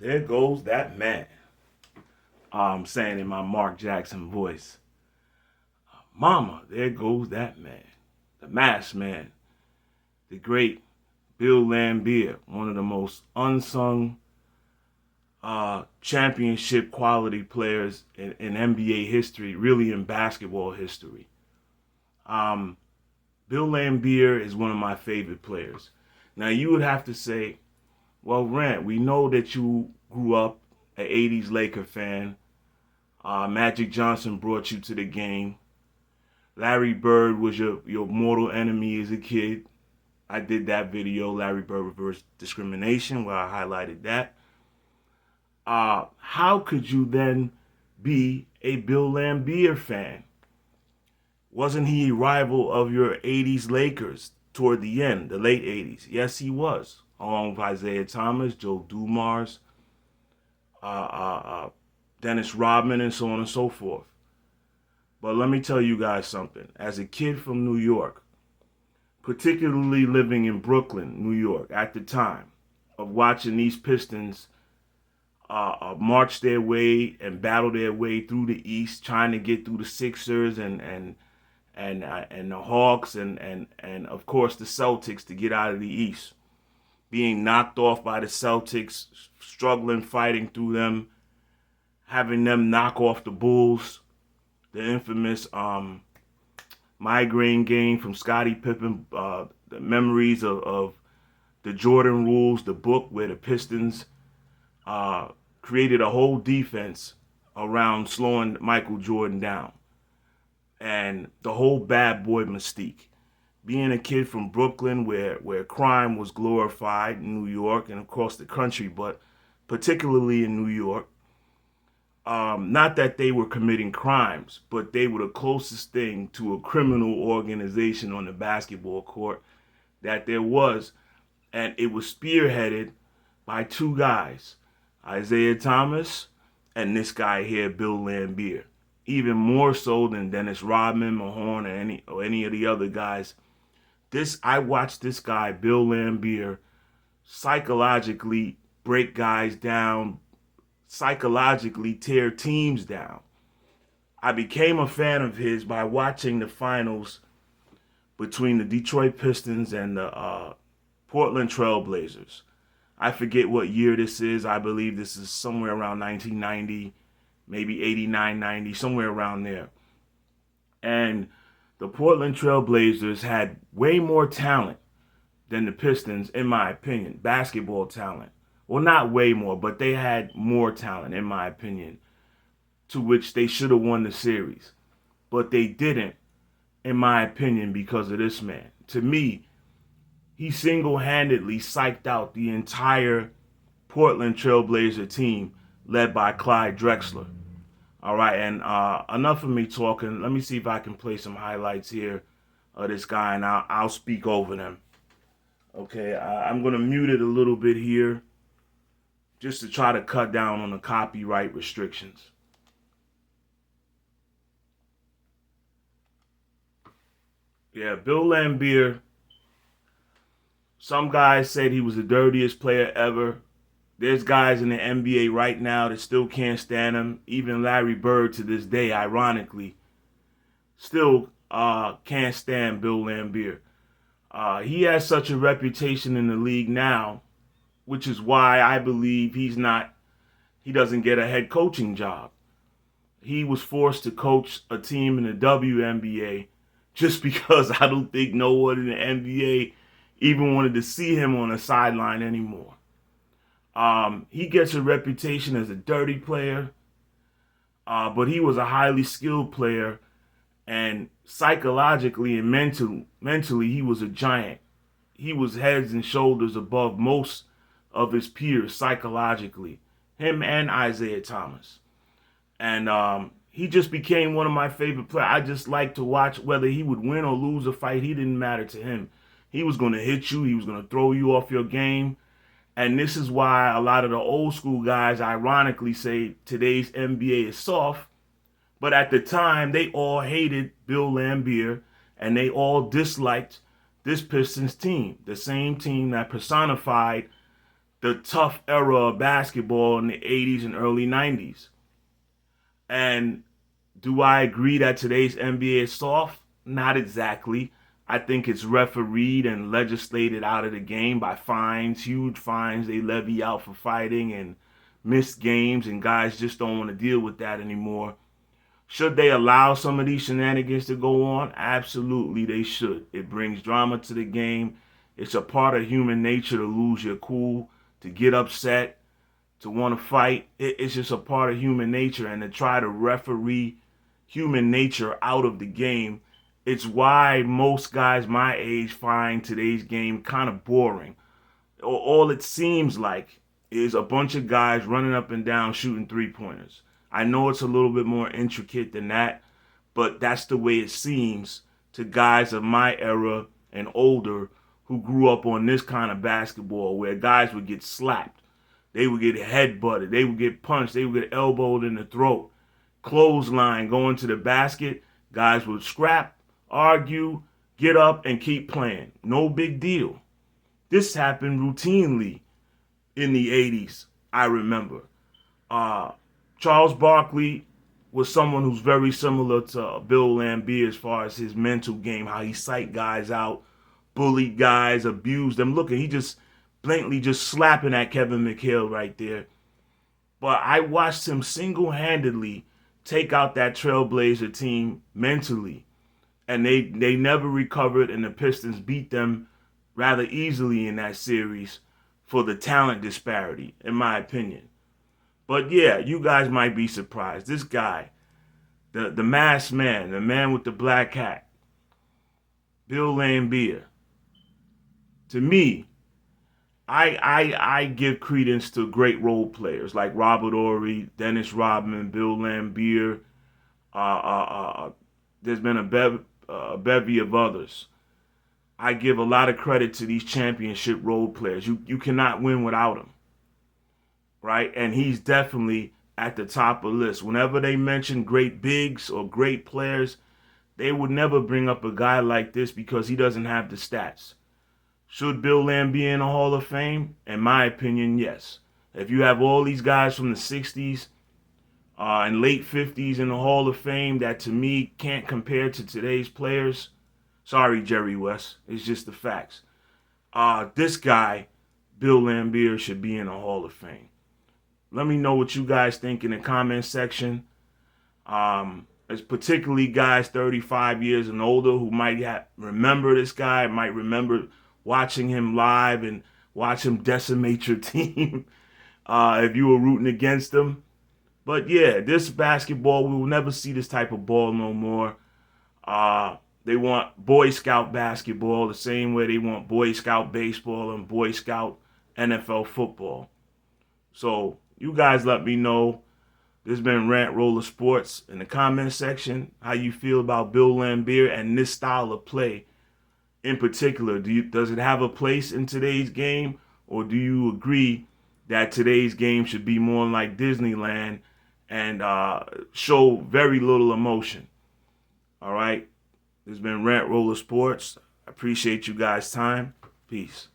There goes that man. I'm saying in my Mark Jackson voice. Mama, there goes that man. The masked man. The great Bill Laimbeer, one of the most unsung championship quality players in NBA history, really in basketball history. Um, Bill Laimbeer is one of my favorite players. Now you would have to say, well, Rant, we know that you grew up an 80s Laker fan. Magic Johnson brought you to the game. Larry Bird was your mortal enemy as a kid. I did that video, Larry Bird Reverse Discrimination, where I highlighted that. How could you then be a Bill Laimbeer fan? Wasn't he a rival of your 80s Lakers toward the end, the late 80s? Yes, he was, along with Isaiah Thomas, Joe Dumars, uh, uh, uh, Dennis Rodman, and so on and so forth. But let me tell you guys something. As a kid from New York, particularly living in Brooklyn, New York, at the time of watching these Pistons march their way and battle their way through the East, trying to get through the Sixers and the Hawks and of course the Celtics to get out of the East, being knocked off by the Celtics, struggling, fighting through them, having them knock off the Bulls, the infamous migraine game from Scottie Pippen, the memories of the Jordan Rules, the book where the Pistons created a whole defense around slowing Michael Jordan down. And the whole bad boy mystique. Being a kid from Brooklyn where crime was glorified in New York and across the country, but particularly in New York. Not that they were committing crimes, but they were the closest thing to a criminal organization on the basketball court that there was. And it was spearheaded by two guys, Isaiah Thomas and this guy here, Bill Laimbeer. Even more so than Dennis Rodman, Mahorn, or any of the other guys. I watched this guy, Bill Laimbeer, psychologically break guys down, psychologically tear teams down. I became a fan of his by watching the finals between the Detroit Pistons and the Portland Trail Blazers. I forget what year this is. I believe this is somewhere around 1990, maybe 89, 90, somewhere around there. And the Portland Trail Blazers had way more talent than the Pistons, in my opinion, basketball talent. Well, not way more, but they had more talent, in my opinion, to which they should have won the series. But they didn't, in my opinion, because of this man. To me, he single-handedly psyched out the entire Portland Trailblazer team led by Clyde Drexler. All right, and enough of me talking. Let me see if I can play some highlights here of this guy, and I'll speak over them. Okay, I'm going to mute it a little bit here just to try to cut down on the copyright restrictions. Yeah, Bill Laimbeer. Some guys said he was the dirtiest player ever. There's guys in the NBA right now that still can't stand him. Even Larry Bird to this day, ironically, still can't stand Bill Laimbeer. He has such a reputation in the league now, which is why I believe he doesn't get a head coaching job. He was forced to coach a team in the WNBA just because I don't think no one in the NBA even wanted to see him on the sideline anymore. He gets a reputation as a dirty player, but he was a highly skilled player, and psychologically and mentally, he was a giant. He was heads and shoulders above most of his peers psychologically, him and Isaiah Thomas. And he just became one of my favorite players. I just like to watch whether he would win or lose a fight. He didn't matter to him. He was going to hit you. He was going to throw you off your game. And this is why a lot of the old school guys ironically say today's NBA is soft. But at the time, they all hated Bill Laimbeer and they all disliked this Pistons team, the same team that personified the tough era of basketball in the 80s and early 90s. And do I agree that today's NBA is soft? Not exactly. I think it's refereed and legislated out of the game by fines, huge fines they levy out for fighting and missed games, and guys just don't want to deal with that anymore. Should they allow some of these shenanigans to go on? Absolutely, they should. It brings drama to the game. It's a part of human nature to lose your cool, to get upset, to want to fight. It's just a part of human nature, and to try to referee human nature out of the game, it's why most guys my age find today's game kind of boring. All it seems like is a bunch of guys running up and down shooting three-pointers. I know it's a little bit more intricate than that, but that's the way it seems to guys of my era and older who grew up on this kind of basketball where guys would get slapped. They would get headbutted. They would get punched. They would get elbowed in the throat. Clothesline, going to the basket. Guys would scrap, argue, get up, and keep playing. No big deal. This happened routinely in the 80s, I remember. Charles Barkley was someone who's very similar to Bill Laimbeer as far as his mental game, how he psyched guys out, bullied guys, abused them. Look, he just blatantly just slapping at Kevin McHale right there. But I watched him single-handedly take out that Trailblazer team mentally. And they never recovered, and the Pistons beat them rather easily in that series for the talent disparity, in my opinion. But yeah, you guys might be surprised. This guy, the masked man, the man with the black hat, Bill Laimbeer, to me, I give credence to great role players like Robert Horry, Dennis Rodman, Bill Laimbeer. There's been a bevy of others. I give a lot of credit to these championship role players. You cannot win without them, right? And he's definitely at the top of the list. Whenever they mention great bigs or great players, they would never bring up a guy like this because he doesn't have the stats. Should Bill Laimbeer be in the Hall of Fame? In my opinion, yes. If you have all these guys from the 60s and late 50s in the Hall of Fame that to me can't compare to today's players, sorry, Jerry West. It's just the facts. This guy, Bill Laimbeer, should be in the Hall of Fame. Let me know what you guys think in the comment section. It's particularly guys 35 years and older who might remember this guy, might remember watching him live and watch him decimate your team if you were rooting against him. But yeah, this basketball, we will never see this type of ball no more. They want Boy Scout basketball the same way they want Boy Scout baseball and Boy Scout NFL football. So you guys let me know. This has been Rant Roller Sports in the comment section. How you feel about Bill Laimbeer and this style of play in particular? Does it have a place in today's game, or do you agree that today's game should be more like Disneyland and show very little emotion? All right. This has been Rant Roller Sports. I appreciate you guys' time. Peace.